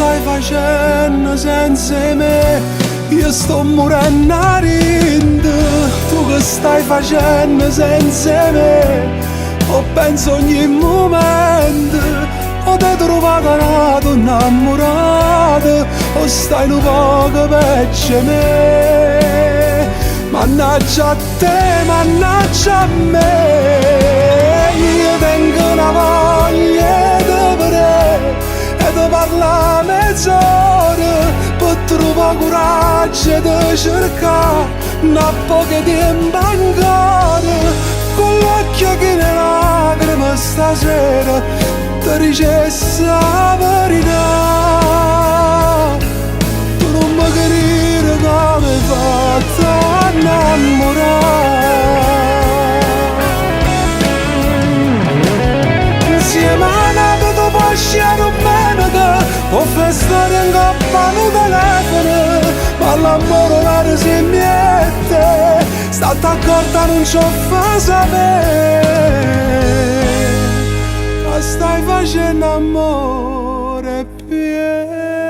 stai facendo senza me? Io sto morendo a rindu. Tu che stai facendo senza me? O penso ogni momento, o ti trovato una donna innamorata, o stai un poco peggio me. Mannaggia a te, mannaggia a me. Io tengo una voglia di vedere e di parlare mezz'ora per trovare coraggio di cercare una poca tempo ancora. Con l'occhio che ne lacrime stasera ti dicessi la verità. Tu non mi capire come hai fatto a innamorare. Insieme a nato tu puoi sciare un meno, può fare storia in coppa al telefono, ma l'amore raro si miette. State accorta non ci fa sapere che stai facendo amore, pensa.